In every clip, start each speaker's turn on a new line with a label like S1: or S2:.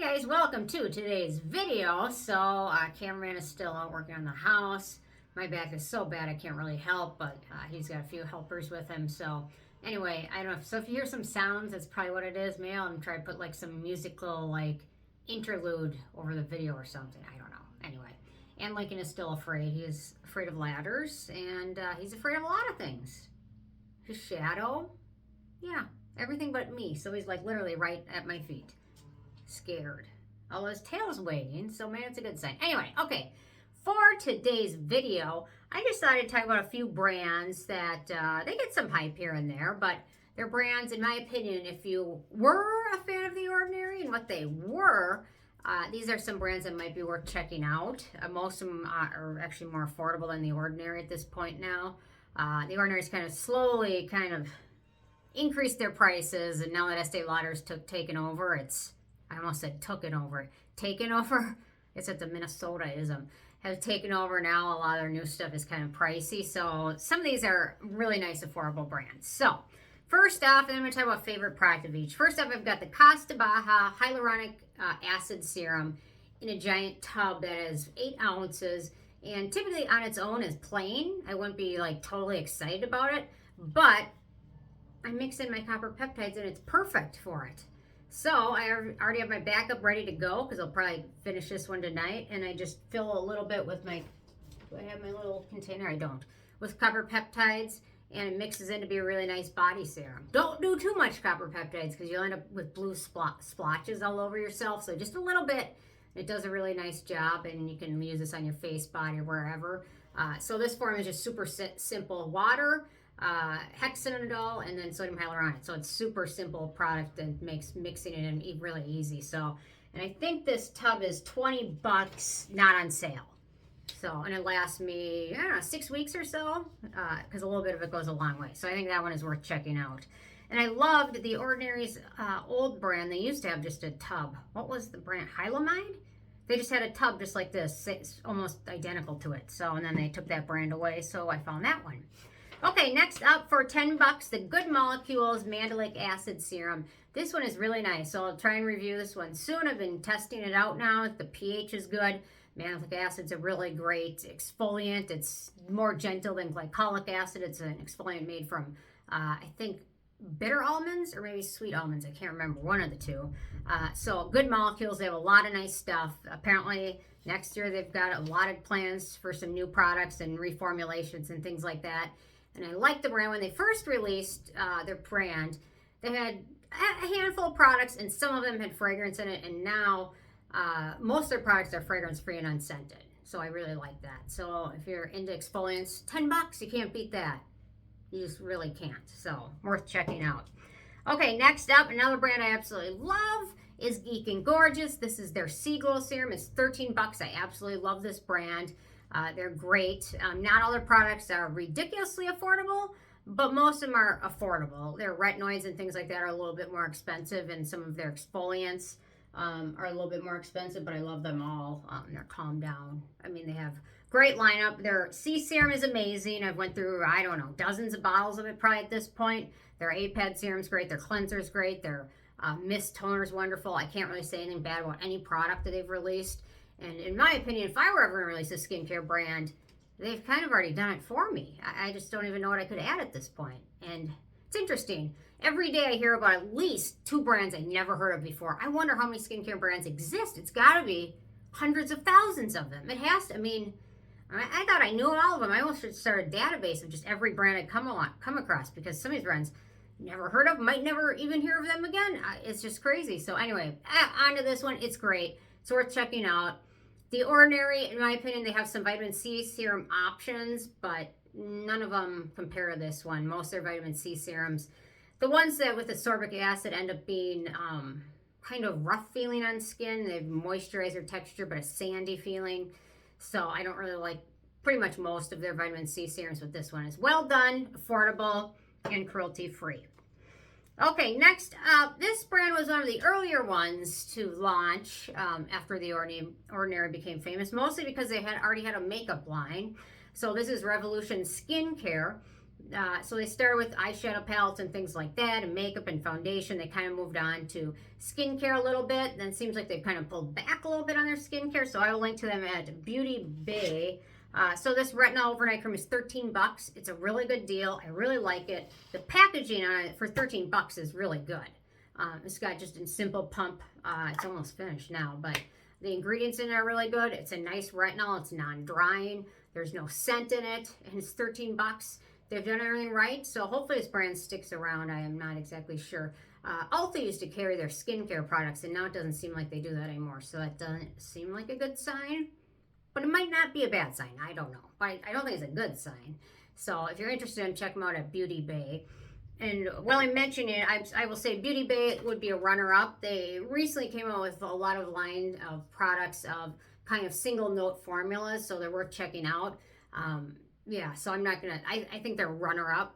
S1: Guys, welcome to today's video. So cameraman is still out working on the house. My back is so bad I can't really help, but he's got a few helpers with him. So anyway, I don't know. So if you hear some sounds, that's probably what it is. Maybe I'll try to put like some musical like interlude over the video or something. I don't know. Anyway, and Lincoln is still afraid. He is afraid of ladders, and he's afraid of a lot of things. His shadow, yeah, everything but me. So he's like literally right at my feet. Scared. Although his tail's wagging, so man, it's a good sign. Anyway, okay, for today's video, I just thought I'd talk about a few brands that they get some hype here and there, but they're brands, in my opinion, if you were a fan of The Ordinary and what they were, these are some brands that might be worth checking out. Most of them are actually more affordable than The Ordinary at this point now. The Ordinary's kind of slowly increased their prices, and now that Estee Lauder's taken over, I almost said took it over. Taken over? It's at the Minnesota-ism. Have taken over now. A lot of their new stuff is kind of pricey. So some of these are really nice, affordable brands. So first off, and I'm going to talk about favorite product of each. First off, I've got the Costa Baha Hyaluronic Acid Serum in a giant tub that is 8 ounces. And typically on its own is plain. I wouldn't be like totally excited about it. But I mix in my copper peptides and it's perfect for it. So I already have my backup ready to go because I'll probably finish this one tonight. And I just fill a little bit with my, do I have my little container? I don't. With copper peptides, and it mixes in to be a really nice body serum. Don't do too much copper peptides because you'll end up with blue splotches all over yourself. So just a little bit. It does a really nice job, and you can use this on your face, body, or wherever. So this form is just super simple. Water, hexanidol, and then sodium hyaluronic. So it's super simple product and makes mixing it in really easy. So, and I think this tub is $20, not on sale. So, and it lasts me, I don't know, 6 weeks or so, because a little bit of it goes a long way. So I think that one is worth checking out. And I loved The Ordinary's old brand. They used to have just a tub. What was the brand? Hylamide? They just had a tub just like this. It's almost identical to it. So, and then they took that brand away. So I found that one. Okay, next up for $10, the Good Molecules Mandelic Acid Serum. This one is really nice, so I'll try and review this one soon. I've been testing it out now. The pH is good. Mandelic acid's a really great exfoliant. It's more gentle than glycolic acid. It's an exfoliant made from, I think, bitter almonds or maybe sweet almonds. I can't remember, one of the two. So Good Molecules, they have a lot of nice stuff. Apparently, next year they've got a lot of plans for some new products and reformulations and things like that. And I like the brand. When they first released their brand, they had a handful of products, and some of them had fragrance in it. And now most of their products are fragrance-free and unscented. So I really like that. So if you're into exfoliants, $10, you can't beat that. You just really can't. So worth checking out. Okay, next up, another brand I absolutely love is Geek and Gorgeous. This is their C Glow Serum. It's $13. I absolutely love this brand. They're great. Not all their products are ridiculously affordable, but most of them are affordable. Their retinoids and things like that are a little bit more expensive, and some of their exfoliants are a little bit more expensive, but I love them all. They're calm down. I mean, they have great lineup. Their C Serum is amazing. I've went through, I don't know, dozens of bottles of it probably at this point. Their A-Pad Serum's great. Their cleanser's great. Their mist toner's wonderful. I can't really say anything bad about any product that they've released. And in my opinion, if I were ever going to release a skincare brand, they've kind of already done it for me. I just don't even know what I could add at this point. And it's interesting. Every day I hear about at least 2 brands I never heard of before. I wonder how many skincare brands exist. It's got to be hundreds of thousands of them. It has to. I mean, I thought I knew all of them. I almost should start a database of just every brand I come across, because some of these brands never heard of, might never even hear of them again. It's just crazy. So anyway, on to this one. It's great. It's worth checking out. The Ordinary, in my opinion, they have some vitamin C serum options, but none of them compare to this one. Most of their vitamin C serums, the ones that with ascorbic acid end up being kind of rough feeling on skin. They have moisturizer texture, but a sandy feeling. So I don't really like pretty much most of their vitamin C serums, but this one is well done, affordable, and cruelty-free. Okay, next up, this brand was one of the earlier ones to launch after The Ordinary became famous, mostly because they had already had a makeup line. So this is Revolution Skincare. So they started with eyeshadow palettes and things like that, and makeup and foundation. They kind of moved on to skincare a little bit. Then it seems like they've kind of pulled back a little bit on their skincare. So I will link to them at Beauty Bay. So this Retinol Overnight Cream is 13 bucks. It's a really good deal. I really like it. The packaging on it for 13 bucks is really good. It's got just a simple pump. It's almost finished now, but the ingredients in it are really good. It's a nice retinol. It's non-drying. There's no scent in it, and it's 13 bucks. They've done everything right, so hopefully this brand sticks around. I am not exactly sure. Ulta used to carry their skincare products, and now it doesn't seem like they do that anymore, so that doesn't seem like a good sign. But it might not be a bad sign. I don't know. But I don't think it's a good sign. So if you're interested in, check them out at Beauty Bay. And while I mention it, I will say Beauty Bay would be a runner-up. They recently came out with a lot of line of products of kind of single note formulas, so they're worth checking out. Yeah, so I'm not gonna, I think they're runner-up,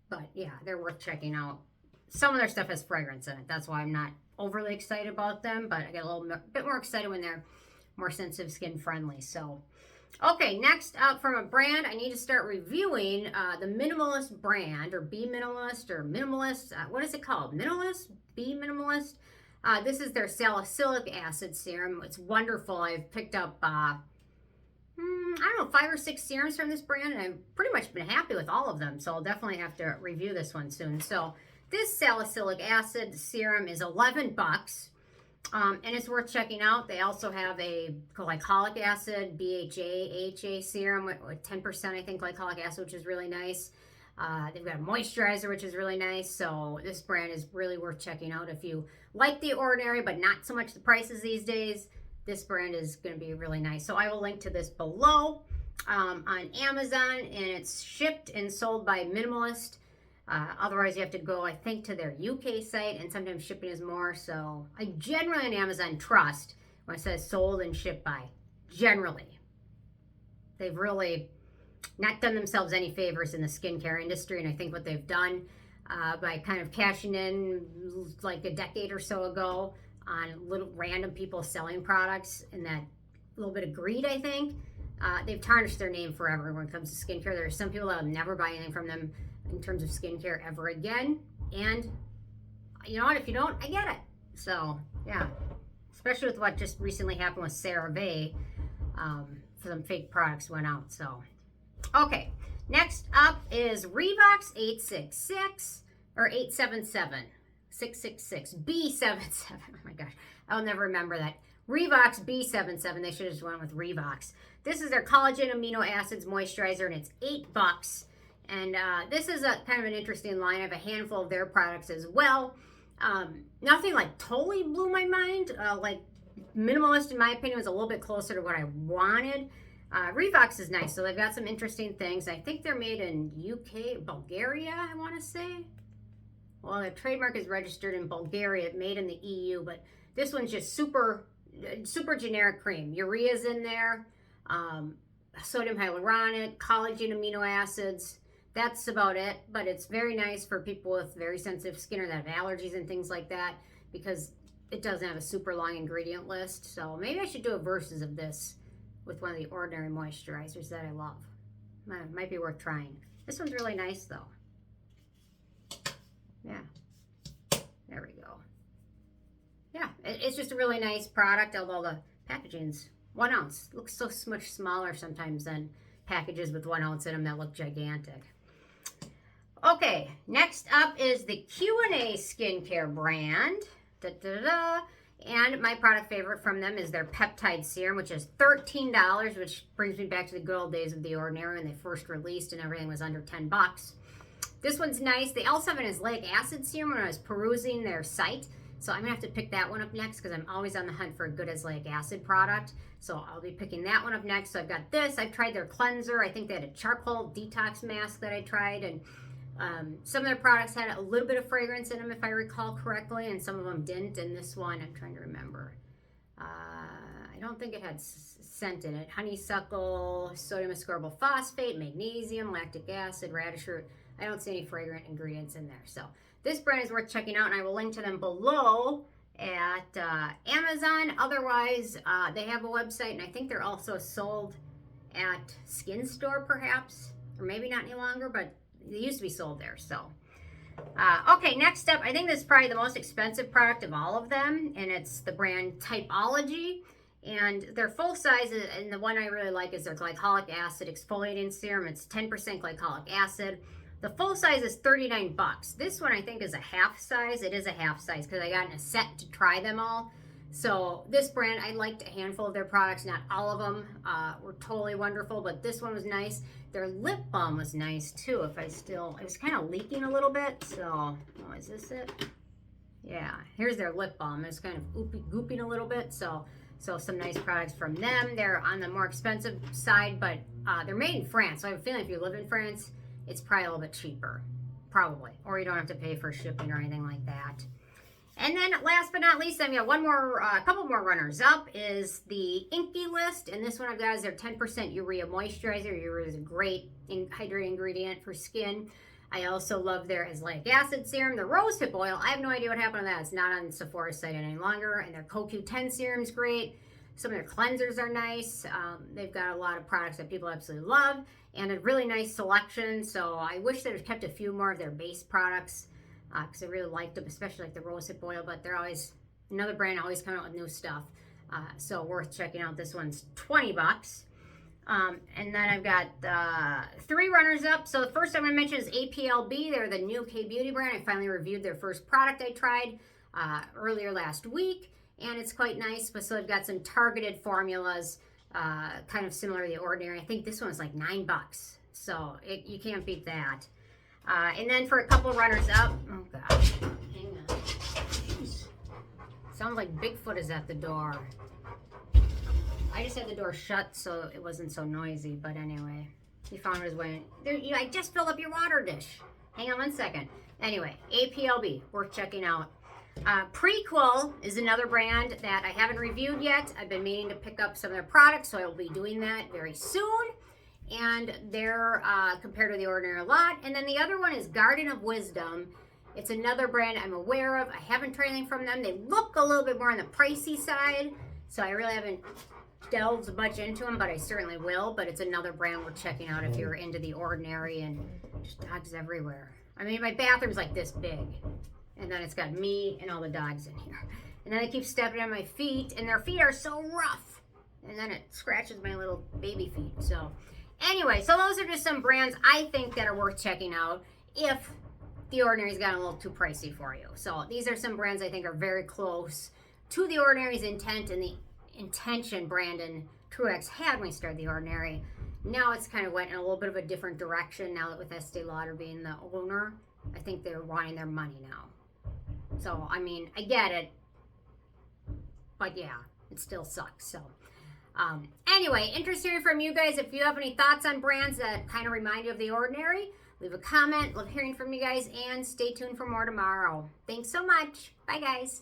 S1: but yeah, they're worth checking out. Some of their stuff has fragrance in it. That's why I'm not overly excited about them, but I get a little bit more excited when they're more sensitive skin friendly. So, okay, next up from a brand, I need to start reviewing the Minimalist brand, or Be Minimalist, or Minimalist. What is it called? Minimalist? Be Minimalist? This is their Salicylic acid serum. It's wonderful. I've picked up, I don't know, 5 or 6 serums from this brand, and I've pretty much been happy with all of them, so I'll definitely have to review this one soon. So this Salicylic acid serum is 11 bucks. And it's worth checking out. They also have a glycolic acid, BHA serum with 10%, I think, glycolic acid, which is really nice. They've got a moisturizer, which is really nice. So this brand is really worth checking out. If you like The Ordinary, but not so much the prices these days, this brand is going to be really nice. So I will link to this below on Amazon, and it's shipped and sold by Minimalist. Otherwise, you have to go, I think, to their UK site, and sometimes shipping is more. So I generally on Amazon trust when it says sold and shipped by. Generally. They've really not done themselves any favors in the skincare industry, and I think what they've done by kind of cashing in like a decade or so ago on little random people selling products and that little bit of greed, I think, they've tarnished their name forever when it comes to skincare. There are some people that will never buy anything from them in terms of skincare ever again, and you know what, if you don't, I get it. So yeah, especially with what just recently happened with CeraVe, some fake products went out. So okay, next up is Revox 866 or 877 666 B77. Oh my gosh, I'll never remember that. Revox B77. They should have just went with Revox. This is their collagen amino acids moisturizer, and it's 8 bucks. And this is a kind of an interesting line. I have a handful of their products as well. Nothing like totally blew my mind. Like Minimalist, in my opinion, was a little bit closer to what I wanted. Revox is nice. So they've got some interesting things. I think they're made in UK, Bulgaria, I want to say. Well, their trademark is registered in Bulgaria, made in the EU, but this one's just super generic cream. Urea's in there, sodium hyaluronic, collagen amino acids. That's about it, but it's very nice for people with very sensitive skin or that have allergies and things like that, because it doesn't have a super long ingredient list. So maybe I should do a versus of this with one of the Ordinary moisturizers that I love. Might be worth trying. This one's really nice though. Yeah, there we go. Yeah, it's just a really nice product, although the packaging's 1 ounce. Looks so much smaller sometimes than packages with 1 ounce in them that look gigantic. Okay, next up is the Q+A Skincare brand. And my product favorite from them is their Peptide Serum, which is $13, which brings me back to the good old days of The Ordinary when they first released and everything was under 10 bucks. This one's nice. They also have an azelaic acid serum when I was perusing their site. So I'm going to have to pick that one up next because I'm always on the hunt for a good azelaic acid product. So I'll be picking that one up next. So I've got this. I've tried their cleanser. I think they had a charcoal detox mask that I tried. And some of their products had a little bit of fragrance in them, if I recall correctly. And some of them didn't. And this one, I'm trying to remember. I don't think it had scent in it. Honeysuckle, sodium ascorbyl phosphate, magnesium, lactic acid, radish root. I don't see any fragrant ingredients in there. So this brand is worth checking out, and I will link to them below at Amazon. Otherwise, they have a website, and I think they're also sold at Skin Store, perhaps, or maybe not any longer, but they used to be sold there. So, okay, next up, I think this is probably the most expensive product of all of them, and it's the brand Typology. And their full size, and the one I really like is their Glycolic Acid Exfoliating Serum. It's 10% glycolic acid. The full size is $39. This one I think is a half size. It is a half size because I got in a set to try them all. So this brand, I liked a handful of their products. Not all of them were totally wonderful, but this one was nice. Their lip balm was nice too. It was kind of leaking a little bit. So, oh, is this it? Yeah, here's their lip balm. It's kind of gooping a little bit. So some nice products from them. They're on the more expensive side, but they're made in France. So I have a feeling if you live in France, it's probably a little bit cheaper, probably. Or you don't have to pay for shipping or anything like that. And then last but not least, I've got a couple more runners up is the Inky List. And this one I've got is their 10% Urea Moisturizer. Urea is a great hydrating ingredient for skin. I also love their Salicylic Acid Serum. The Rosehip Oil, I have no idea what happened to that. It's not on Sephora's site any longer. And their CoQ10 Serum is great. Some of their cleansers are nice. They've got a lot of products that people absolutely love. And a really nice selection. So I wish they'd have kept a few more of their base products. Because I really liked them, especially like the Rosehip Oil. But they're always, another brand always coming out with new stuff. So worth checking out. This one's $20. And then I've got 3 runners up. So the first I'm going to mention is APLB. They're the new K-Beauty brand. I finally reviewed their first product I tried earlier last week. And it's quite nice. But so they've got some targeted formulas, kind of similar to The Ordinary. I think this one's like $9. So you can't beat that. And then for a couple runners up, oh gosh, hang on. Jeez. Sounds like Bigfoot is at the door. I just had the door shut so it wasn't so noisy, but anyway, he found his way in. I just filled up your water dish. Hang on one second. Anyway, APLB, worth checking out. Prequel is another brand that I haven't reviewed yet. I've been meaning to pick up some of their products, so I will be doing that very soon. And they're compared to The Ordinary a lot. And then the other one is Garden of Wisdom. It's another brand I'm aware of. I haven't tried anything from them. They look a little bit more on the pricey side, so I really haven't delved much into them, but I certainly will. But it's another brand worth checking out if you're into The Ordinary, and just dogs everywhere. I mean, my bathroom's like this big, and then it's got me and all the dogs in here. And then they keep stepping on my feet, and their feet are so rough. And then it scratches my little baby feet, so... Anyway, so those are just some brands I think that are worth checking out if The Ordinary's gotten a little too pricey for you. So these are some brands I think are very close to The Ordinary's intent and the intention Brandon Truex had when he started The Ordinary. Now it's kind of went in a little bit of a different direction now that with Estee Lauder being the owner. I think they're wanting their money now. So, I mean, I get it. But yeah, it still sucks, so... Anyway, interested to hear from you guys. If you have any thoughts on brands that kind of remind you of The Ordinary, leave a comment. Love hearing from you guys, and stay tuned for more tomorrow. Thanks so much. Bye, guys.